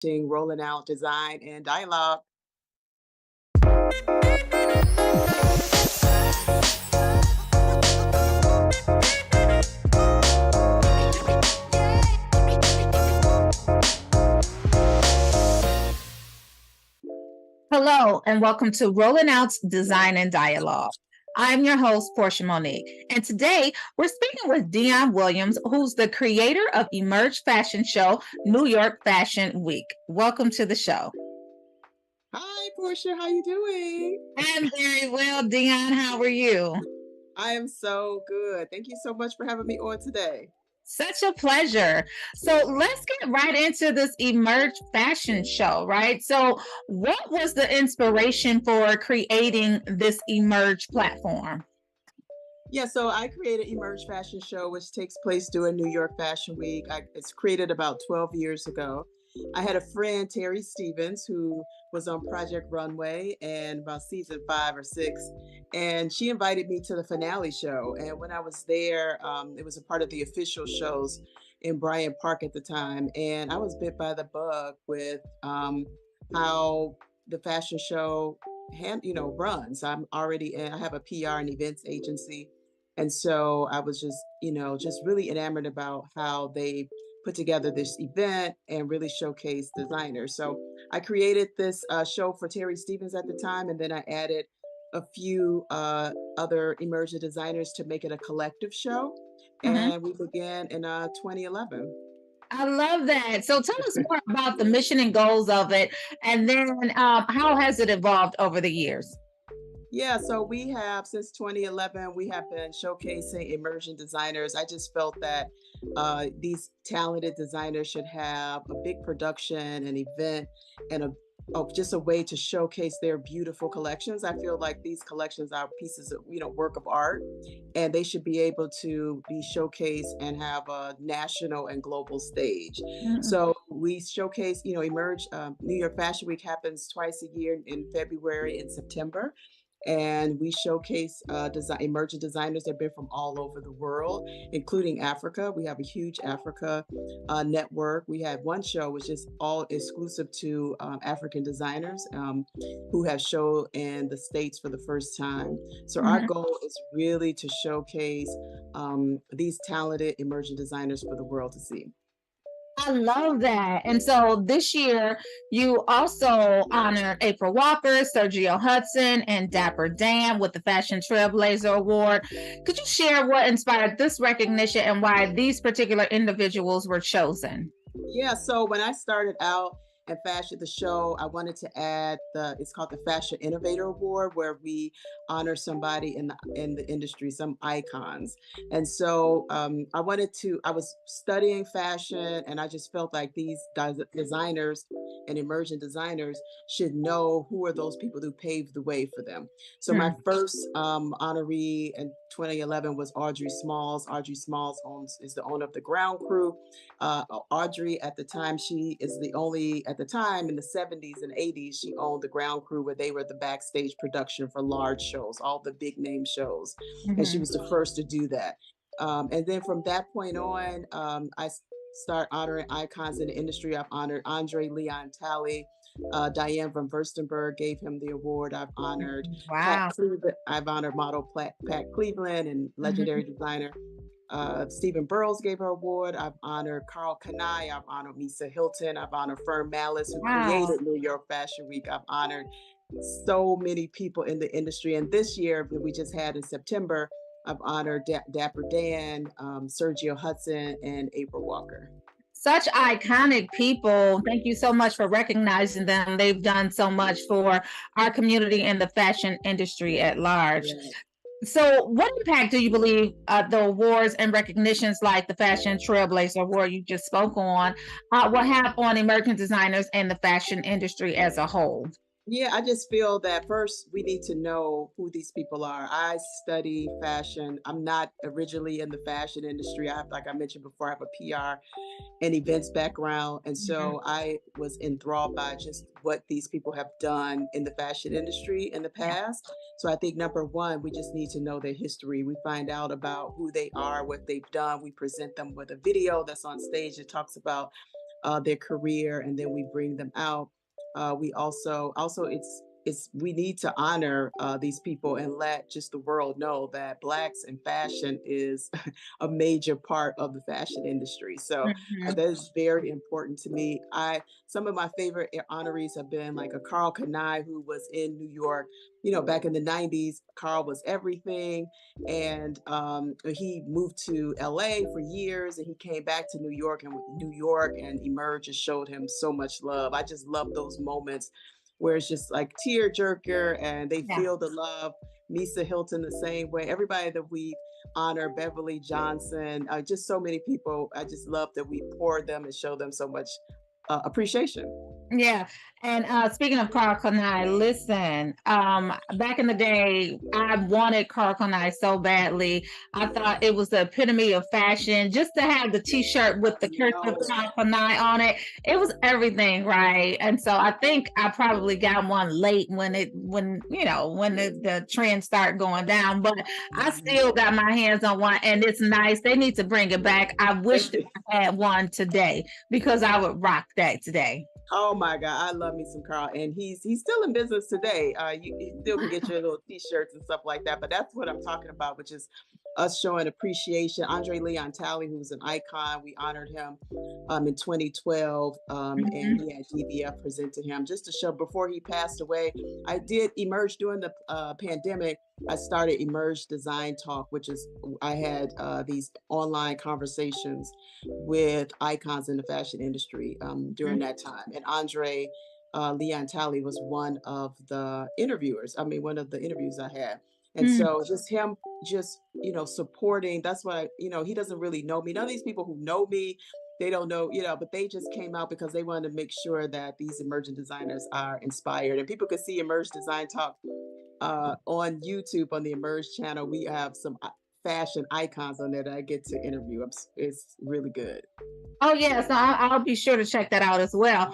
rolling out design and dialogue. Hello, and welcome to Rolling Out's Design and Dialogue. I'm your host, Portia Monique, and today we're speaking with Dionne Williams, who's the creator of Emerge Fashion Show, New York Fashion Week. Welcome to the show. Hi, Portia. How you doing? I'm very well, Dionne. How are you? I am so good. Thank you so much for having me on today. Such a pleasure. So let's get right into this Emerge Fashion Show, right? So, what was the inspiration for creating this Emerge platform? Yeah, so I created Emerge Fashion Show, which takes place during New York Fashion Week. It's created about 12 years ago. I had a friend, Terry Stevens, who was on Project Runway and about season 5 or 6, and she invited me to the finale show. And when I was there, it was a part of the official shows in Bryant Park at the time, and I was bit by the bug with how the fashion show runs. I'm already in, I have a PR and events agency, and so I was just, just really enamored about how they put together this event and really showcase designers. So I created this show for Terry Stevens at the time, and then I added a few other emerging designers to make it a collective show. Mhm. And we began in 2011. I love that. So tell us more about the mission and goals of it, and then how has it evolved over the years? Yeah, so we have since 2011, we have been showcasing emerging designers. I just felt that these talented designers should have a big production, an event, and just a way to showcase their beautiful collections. I feel like these collections are pieces of, work of art, and they should be able to be showcased and have a national and global stage. Mm. So we showcase, Emerge. New York Fashion Week happens twice a year in February and September, and we showcase emerging designers that have been from all over the world, including Africa. We have a huge Africa network. We had one show which is all exclusive to African designers who have showed in the States for the first time. So our Mhm. goal is really to showcase these talented emerging designers for the world to see. I love that. And so this year, you also honored April Walker, Sergio Hudson, and Dapper Dan with the Fashion Trailblazer Award. Could you share what inspired this recognition and why these particular individuals were chosen? Yeah, so when I started out in fashion, the show, I wanted to add it's called the Fashion Innovator Award, where we honor somebody in the industry, some icons. And so I was studying fashion, and I just felt like these designers and emerging designers should know who are those people who paved the way for them. So my Hmm. first honoree in 2011 was Audrey Smalls. Audrey Smalls is the owner of the Ground Crew. Audrey, at the time, she is the only, at the time in the 70s and 80s, she owned the Ground Crew, where they were the backstage production for large shows, all the big name shows. And she Hmm. was the first to do that. And then from that point on, start honoring icons in the industry. I've honored Andre Leon Talley. Diane von Furstenberg gave him the award. I've honored Pat Wow. Cleveland. I've honored model Pat Cleveland and legendary Mhm. designer Stephen Burrows gave her award. I've honored Carl Kanai. I've honored Misa Hilton. I've honored Fern Malice, who Wow. created New York Fashion Week. I've honored so many people in the industry. And this year that we just had in September, I've honored Dapper Dan, Sergio Hudson, and April Walker. Such iconic people. Thank you so much for recognizing them. They've done so much for our community and the fashion industry at large. Yeah. So, what impact do you believe the awards and recognitions like the Fashion Trailblazer Award you just spoke on will have on emerging designers and the fashion industry as a whole? Yeah, I just feel that first we need to know who these people are. I study fashion. I'm not originally in the fashion industry. Like I mentioned before, I have a PR and events background. And Mhm. so I was enthralled by just what these people have done in the fashion industry in the Yeah. past. So I think number one, we just need to know their history. We find out about who they are, what they've done. We present them with a video that's on stage that talks about their career, and then we bring them out. We also it's we need to honor these people and let just the world know that blacks in fashion is a major part of the fashion industry. So Mhm. that is very important to me. I Some of my favorite honorees have been like a Carl Kanai, who was in New York. Back in the '90s, Carl was everything, and he moved to LA for years, and he came back to New York, and New York and Emerge just showed him so much love. I just love those moments where it's just like tear jerker and they Yeah. feel the love. Misa Hilton the same way. Everybody that we honor, Beverly Johnson, just so many people. I just love that we pour them and show them so much appreciation. Yeah. And speaking of Carl Kanai, listen, back in the day, I wanted Carl Kanai so badly. I thought it was the epitome of fashion. Just to have the t-shirt with the I cursive know. Carl Kanai on it, it was everything, right? And so I think I probably got one late when the trend started going down, but I still got my hands on one and it's nice. They need to bring it back. I wish that I had one today because I would rock that today. Oh my God, I love me some Carl, and he's still in business today. You still can get your little T-shirts and stuff like that. But that's what I'm talking about, which is us showing appreciation. Andre Leon Talley, who's an icon, we honored him in 2012, and Mhm. he had GBF present to him just to show before he passed away. I did Emerge during the pandemic. I started Emerge Design Talk, which is I had these online conversations with icons in the fashion industry during that time. And Andre Leon Talley was one of the interviewers. I mean, one of the interviews I had. And Mhm. so just him just, supporting, that's why, he doesn't really know me. None of these people who know me, they don't know, but they just came out because they wanted to make sure that these emerging designers are inspired. And people could see Emerge Design Talk on YouTube on the Emerge channel. We have some fashion icons on there that I get to interview. It's really good. Oh yes, no, I'll be sure to check that out as well.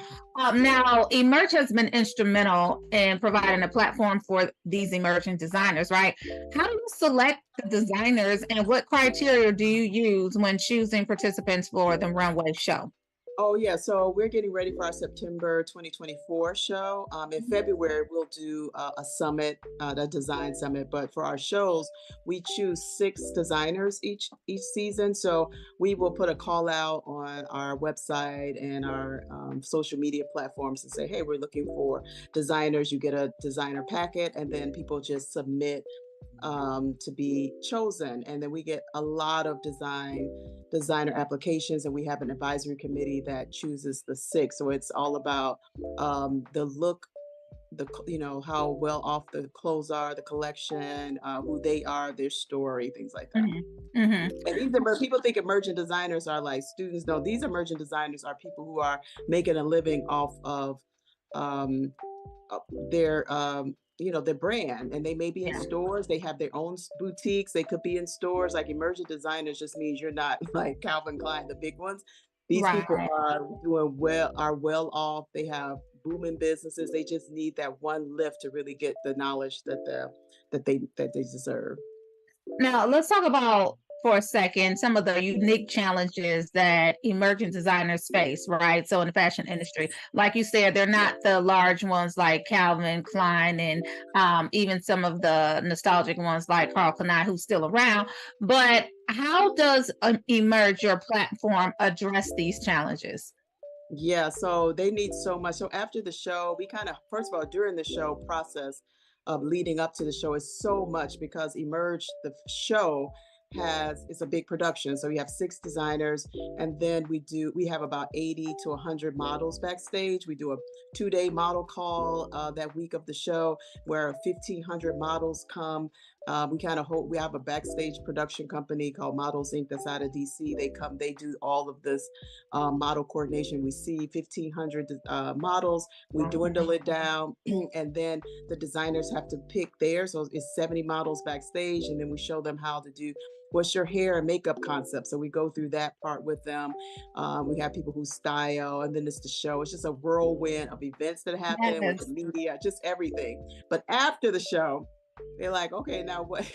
Now, Emerge has been instrumental in providing a platform for these emerging designers, right? How do you select the designers, and what criteria do you use when choosing participants for the runway show? Oh yeah, so we're getting ready for our September 2024 show. In February, we'll do a summit, the design summit. But for our shows, we choose 6 designers each season. So we will put a call out on our website and our social media platforms and say, hey, we're looking for designers. You get a designer packet, and then people just submit to be chosen. And then we get a lot of designer applications, and we have an advisory committee that chooses the 6. So it's all about the look, how well off the clothes are, the collection, who they are, their story, things like that. Mhm. Mhm. And people think emerging designers are like students. No, these emerging designers are people who are making a living off of um, their their brand, and they may be in Yeah, stores, they have their own boutiques, they could be in stores. Like emerging designers just means you're not like Calvin Klein, the big ones. These people right. are doing well, are well off, they have booming businesses. They just need that one lift to really get the knowledge that they deserve. Now, let's talk about for a second some of the unique challenges that emerging designers face, right? So, in the fashion industry, like you said, they're not the large ones like Calvin Klein and even some of the nostalgic ones like Carl Kanai, who's still around. But how does Emerge, your platform, address these challenges? Yeah, so they need so much. So after the show, we kind of, first of all, during the show process of leading up to the show is so much because Emerge, the show, it's a big production. So we have 6 designers, and then we have about 80 to 100 models backstage. We do a 2-day model call that week of the show where 1,500 models come. We have a backstage production company called Models Inc. that's out of DC. They come, they do all of this model coordination. We see 1,500 models, we dwindle it down, and then the designers have to pick theirs. So it's 70 models backstage, and then we show them how to do what's your hair and makeup concept. So we go through that part with them. We have people who style, and then it's the show. It's just a whirlwind of events that happen with the Yes. media, just everything. But after the show, they're like, okay, now what?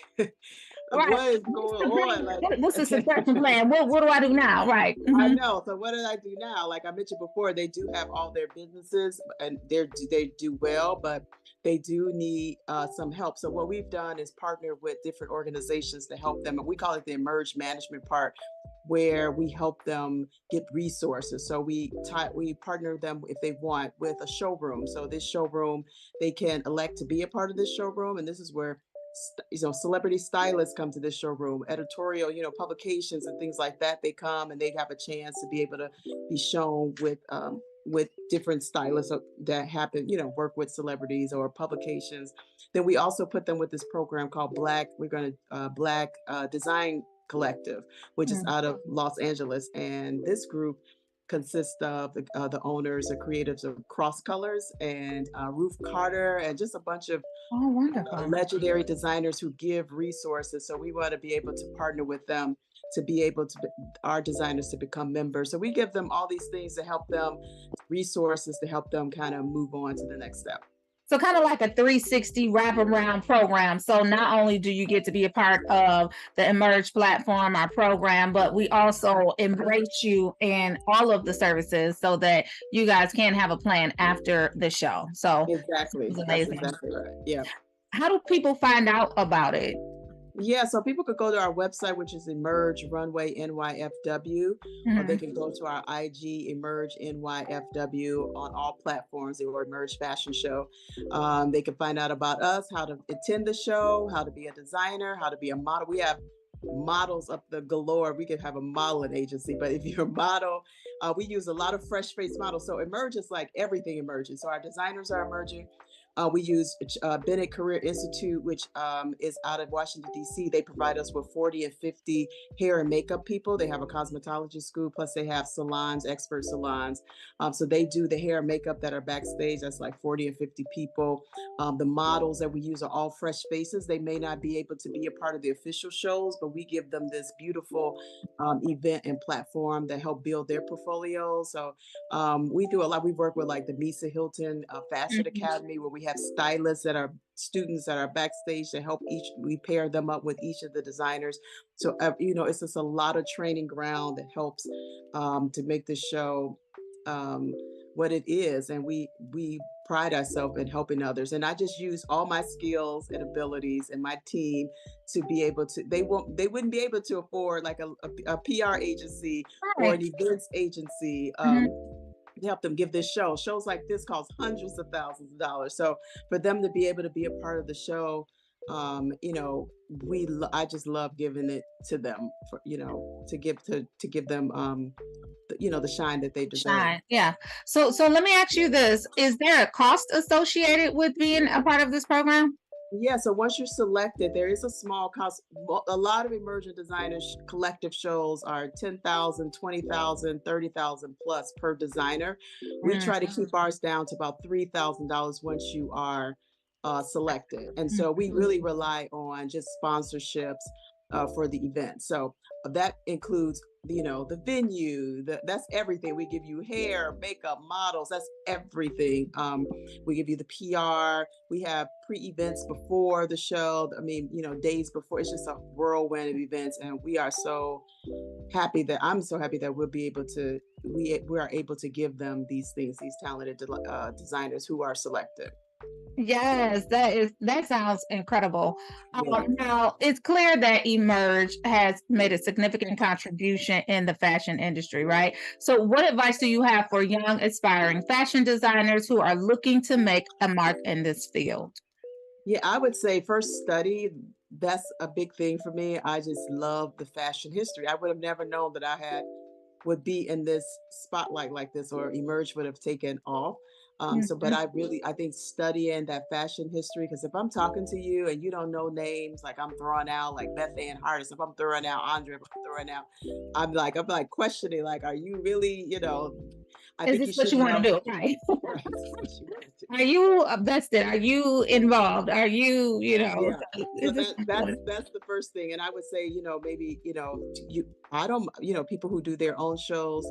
Right. what is What's going the on? plan? Like, What's the succession plan? What do I do now? Right. I Hmm. know. So what did I do now? Like I mentioned before, they do have all their businesses and they do well, but they do need some help. So what we've done is partner with different organizations to help them. And we call it the emerge management part, where we help them get resources. So we partner them if they want with a showroom. So this showroom, they can elect to be a part of this showroom, and this is where celebrity stylists come to this showroom, editorial, publications and things like that. They come and they have a chance to be able to be shown with different stylists that happen, work with celebrities or publications. Then we also put them with this program called Black Design Collective, which is out of Los Angeles. And this group consists of the owners, the creatives of Cross Colors and Ruth Carter, and just a bunch of Oh, wonderful. legendary designers who give resources. So we want to be able to partner with them to be able to our designers to become members. So we give them all these things to help them, resources to help them kind of move on to the next step. So kind of like a 360 wraparound program. So not only do you get to be a part of the Emerge platform, our program, but we also embrace you in all of the services so that you guys can have a plan after the show. So Exactly. it's That's amazing. exactly right. Yeah. How do people find out about it? Yeah, so people could go to our website, which is Emerge Runway NYFW, or they Mhm. can go to our IG Emerge NYFW on all platforms, or Emerge Fashion Show. They can find out about us, how to attend the show, how to be a designer, how to be a model. We have models up the galore. We could have a modeling agency, but if you're a model, we use a lot of fresh face models. So Emerge is like everything emerging. So our designers are emerging. We use Bennett Career Institute, which is out of Washington, D.C. They provide us with 40 and 50 hair and makeup people. They have a cosmetology school, plus they have salons, expert salons. So they do the hair and makeup that are backstage. That's like 40 and 50 people. The models that we use are all fresh faces. They may not be able to be a part of the official shows, but we give them this beautiful event and platform that help build their portfolio. So we do a lot. We work with like the Misa Hilton Fashion Mhm. Academy, where we have stylists that are students that are backstage to help we pair them up with each of the designers. So, it's just a lot of training ground that helps to make this show um, what it is. And we pride ourselves in helping others. And I just use all my skills and abilities and my team to be able to, they wouldn't be able to afford like a PR agency or Right. an events agency Mhm. to help them give this show. Shows like this cost hundreds of thousands of dollars. So for them to be able to be a part of the show, I just love giving it to them for to give them the shine that they deserve. Shine. Yeah. So let me ask you this. Is there a cost associated with being a part of this program? Yeah, so once you're selected, there is a small cost. A lot of emerging designers collective shows are 10,000, 20,000, 30,000 plus per designer. We try to keep ours down to about $3,000 once you are selected. And Mhm. so we really rely on just sponsorships for the event. So that includes the venue, that's everything. We give you hair, makeup, models, that's everything. We give you the PR. We have pre-events before the show. I mean, days before. It's just a whirlwind of events, and I'm so happy that we'll be able to we are able to give them these things, these talented designers who are selected. Yes, that sounds incredible. Yeah. Now it's clear that Emerge has made a significant contribution in the fashion industry, right? So, what advice do you have for young, aspiring fashion designers who are looking to make a mark in this field? Yeah, I would say first study. That's a big thing for me. I just love the fashion history. I would have never known that I would be in this spotlight like this, or Emerge would have taken off. But Mhm. I think studying that fashion history, because if I'm talking to you and you don't know names, like I'm throwing out like Beth Ann Hardis, if I'm throwing out Andre, if I'm throwing out, I'm like questioning, like, are you really, I Is think this you what should you want to know. do? Right. Right, this is what you want to do. Are you vested? Are you involved? Are you, Yeah. So is this that's the first thing. And I would say, maybe, you I don't, people who do their own shows,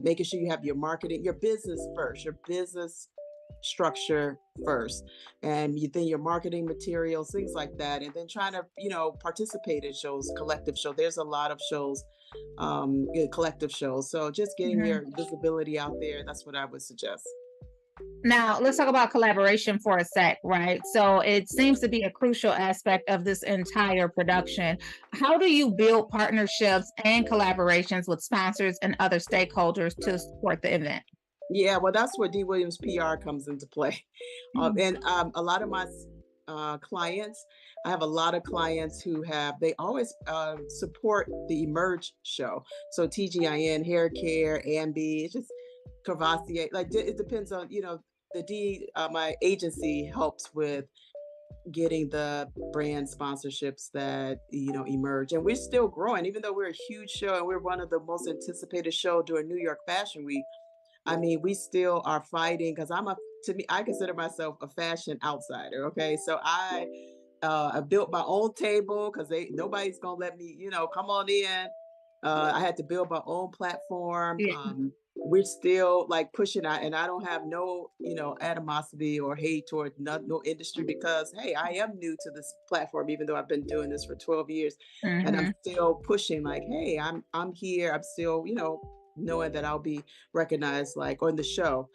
making sure you have your marketing, your business first, your business structure first, and then your marketing materials, things like that, and then trying to participate in shows, collective show. There's a lot of shows, collective shows. So just getting Mhm. your visibility out there. That's what I would suggest. Now, let's talk about collaboration for a sec, right? So it seems to be a crucial aspect of this entire production. How do you build partnerships and collaborations with sponsors and other stakeholders to support the event? Yeah, well, that's where D. Williams PR comes into play. And a lot of my clients, I have a lot of clients who they always support the Emerge show. So TGIN, Hair Care, Ambi, it's just Cavassier. Like it depends on, my agency helps with getting the brand sponsorships that emerge, and we're still growing even though we're a huge show and we're one of the most anticipated show during New York Fashion Week. I mean, we still are fighting because to me, I consider myself a fashion outsider. Okay. So I built my own table because nobody's gonna let me, come on in. I had to build my own platform. Yeah. We're still like pushing out, and I don't have no, animosity or hate toward no industry because hey, I am new to this platform, even though I've been doing this for 12 years, and I'm Mhm. still pushing. Like, hey, I'm here. I'm still, knowing that I'll be recognized like on the show,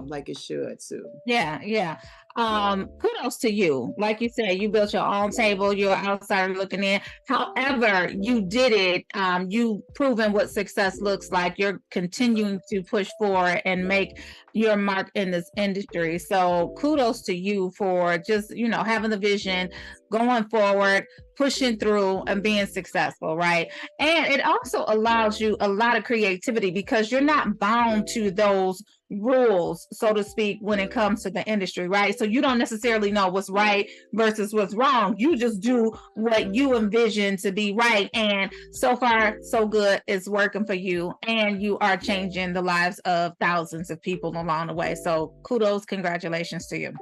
like it should soon. Yeah, yeah. Kudos to you. Like you said, you built your own table, you're an outsider looking in. However, you did it. You proven what success looks like. You're continuing to push forward and make your mark in this industry. So kudos to you for just, having the vision, going forward, pushing through and being successful, right? And it also allows you a lot of creativity because you're not bound to those rules, so to speak, when it comes to the industry, right? So you don't necessarily know what's right versus what's wrong. You just do what you envision to be right. And so far, so good. It's working for you. And you are changing the lives of thousands of people along the way. So kudos, congratulations to you.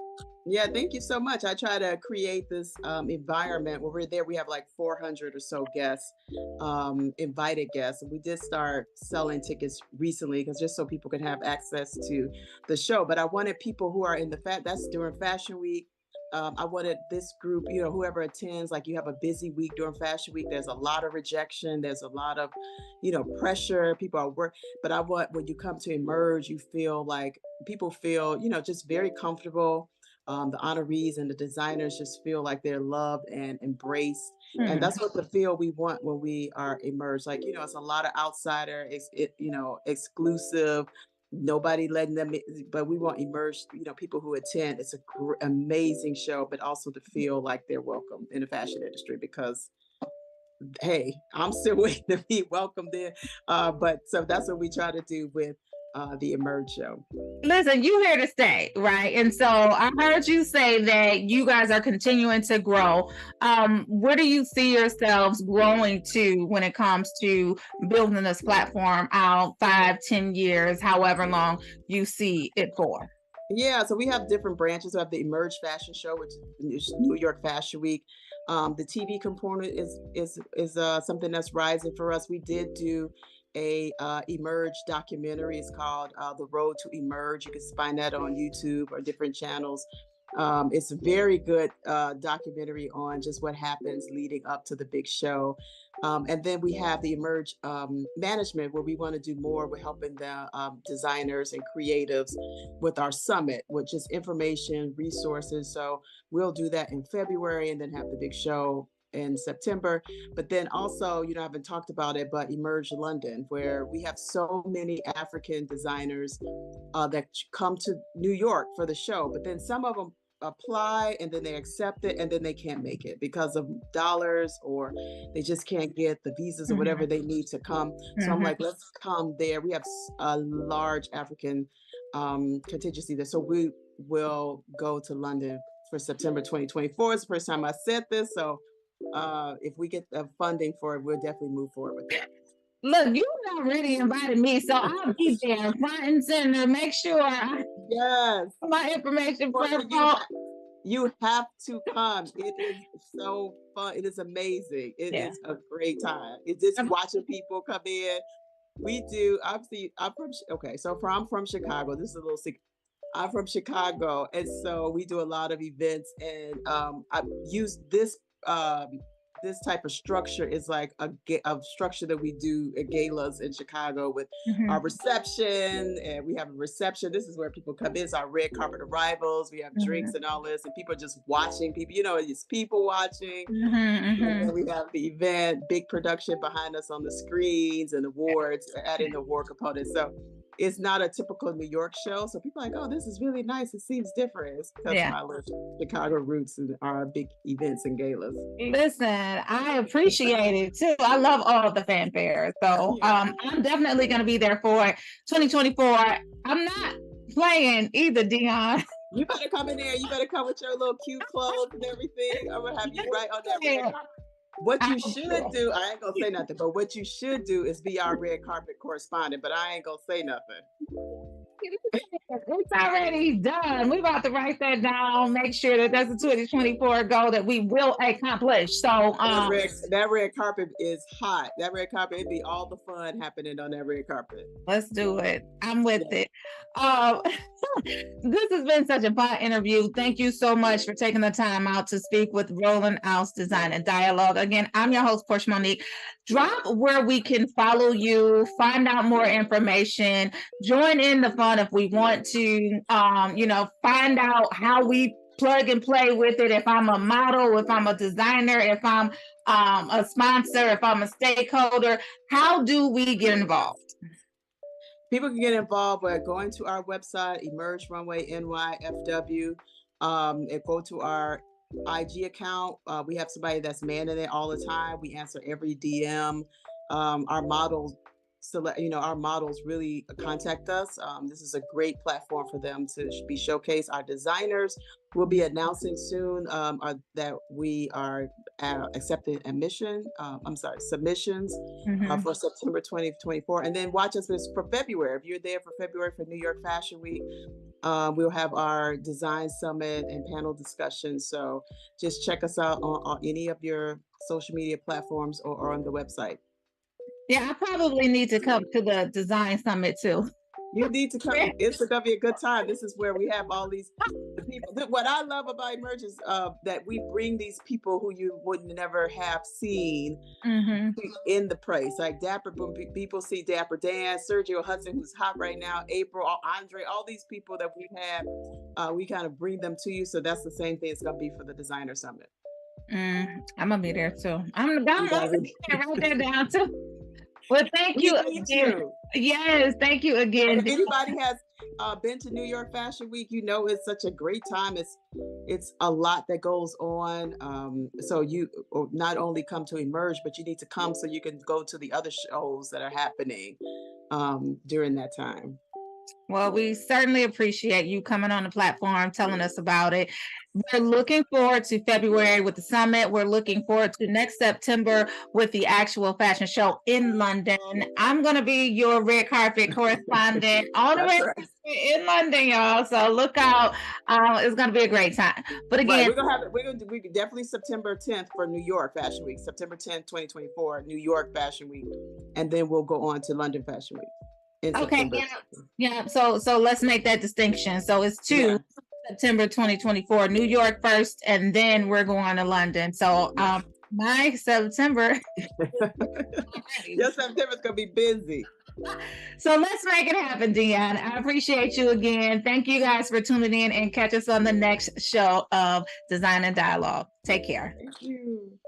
Yeah, thank you so much. I try to create this environment where we're there. We have like 400 or so guests, invited guests. And we did start selling tickets recently because just so people can have access to the show. But I wanted people who are in that's during Fashion Week. I wanted this group, whoever attends, like you have a busy week during Fashion Week. There's a lot of rejection. There's a lot of, pressure. People are work. But I want when you come to Emerge, you feel like people feel, just very comfortable. The honorees and the designers just feel like they're loved and embraced, and Hmm. that's what the feel we want when we are Emerge. Like it's a lot of outsider, exclusive, nobody letting them but we want Emerge, people who attend. It's a amazing show, but also to feel like they're welcome in the fashion industry because hey, I'm still waiting to be welcomed in. But so that's what we try to do with the Emerge show. Listen, you here to stay, right? And so I heard you say that you guys are continuing to grow. Where do you see yourselves growing to when it comes to building this platform out 5, 10 years, however long you see it for? Yeah, so we have different branches. We have the Emerge Fashion Show, which is New York Fashion Week. The TV component is something that's rising for us. We did do a Emerge documentary. It's called The Road to Emerge. You can find that on YouTube or different channels. It's a very good documentary on just what happens leading up to the big show. And then we have the Emerge management, where we want to do more. We're helping the designers and creatives with our summit, which is information, resources. So we'll do that in February and then have the big show in September. But then also, I haven't talked about it, but Emerge London, where we have so many African designers that come to New York for the show. But then some of them apply and then they accept it and then they can't make it because of dollars, or they just can't get the visas or whatever Mhm, they need to come. So I'm mhm. like, let's come there. We have a large African contingency there. So we will go to London for September 2024. It's the first time I said this. So if we get the funding for it, we'll definitely move forward with that. Look, you already invited me, so I'll be there front and center. Make sure I Yes. have my information Portia, first. you have to come. It is so fun. It is amazing. It Yeah. is a great time. It's just watching people come in. We do, obviously, I'm from, okay, so I'm from Chicago. This is a little secret. I'm from Chicago, and so we do a lot of events, and I use um, this type of structure is like a structure that we do at galas in Chicago with our Mhm, reception, and we have a reception. This is where people come in. It's our red carpet arrivals. We have drinks mhm, and all this, and people are just watching people. You know, it's people watching. mhm, And then mhm. we have the event, big production behind us on the screens and awards, adding the award component. So it's not a typical New York show. So people are like, oh, this is really nice. It seems different. It's because of Yeah. my little Chicago roots and our big events and galas. Listen, I appreciate it too. I love all of the fanfare. So Yeah. I'm definitely going to be there for 2024. I'm not playing either, Dionne. You better come in there. You better come with your little cute clothes and everything. I'm gonna have you right on that red Yeah, carpet. What I you should will. do, I ain't gonna say nothing, but what you should do is be our red carpet correspondent, but I ain't gonna say nothing. It's already done. We're about to write that down, make sure that that's a 2024 goal that we will accomplish. So, That red carpet is hot. That red carpet, it'd be all the fun happening on that red carpet. let's do it. I'm with Yeah. it. Um, this has been such a fun interview. Thank you so much for taking the time out to speak with Roland Ounce Design and Dialogue. Again, I'm your host, Portia Monique. Drop where we can follow you, find out more information, join in the fun if we want to, find out how we plug and play with it. If I'm a model, if I'm a designer, if I'm a sponsor, if I'm a stakeholder, how do we get involved? People can get involved by going to our website, Emerge Runway NYFW, and go to our IG account. We have somebody that's manning it all the time. We answer every DM. Our models our models really contact us. This is a great platform for them to be showcased. Our designers will be announcing soon that we are accepting submissions Mhm. for September 2024. And then watch us for February. If you're there for February for New York Fashion Week, we'll have our design summit and panel discussion. So just check us out on any of your social media platforms or on the website. Yeah, I probably need to come to the design summit too. You need to come. It's gonna be a good time. This is where we have all these the people. What I love about Emerge is that we bring these people who you would never have seen Mhm. in the place. Like Dapper, when people see Dapper Dan, Sergio Hudson, who's hot right now, April, Andre, all these people that we've had, we kind of bring them to you. So that's the same thing it's gonna be for the designer summit. I'm gonna be there too. I'm You gonna gotta be. write that down too. Well, thank We you need again. you. Yes, thank you And again. if anybody has been to New York Fashion Week, you know it's such a great time. It's a lot that goes on. So you not only come to Emerge, but you need to come so you can go to the other shows that are happening during that time. Well, we certainly appreciate you coming on the platform, telling us about it. We're looking forward to February with the summit. We're looking forward to next September with the actual fashion show in London. I'm going to be your red carpet correspondent on the That's red right. carpet in London, y'all. So look out. It's going to be a great time. But Right. again, We definitely September 10th for New York Fashion Week. September 10th, 2024, New York Fashion Week. And then we'll go on to London Fashion Week in okay, September. yeah. So let's make that distinction. So it's Yeah. September 2024, New York first, and then we're going to London. So my September. Yes, September's gonna be busy. So let's make it happen, Dionne. I appreciate you again. Thank you guys for tuning in and catch us on the next show of Design and Dialogue. Take care. Thank you.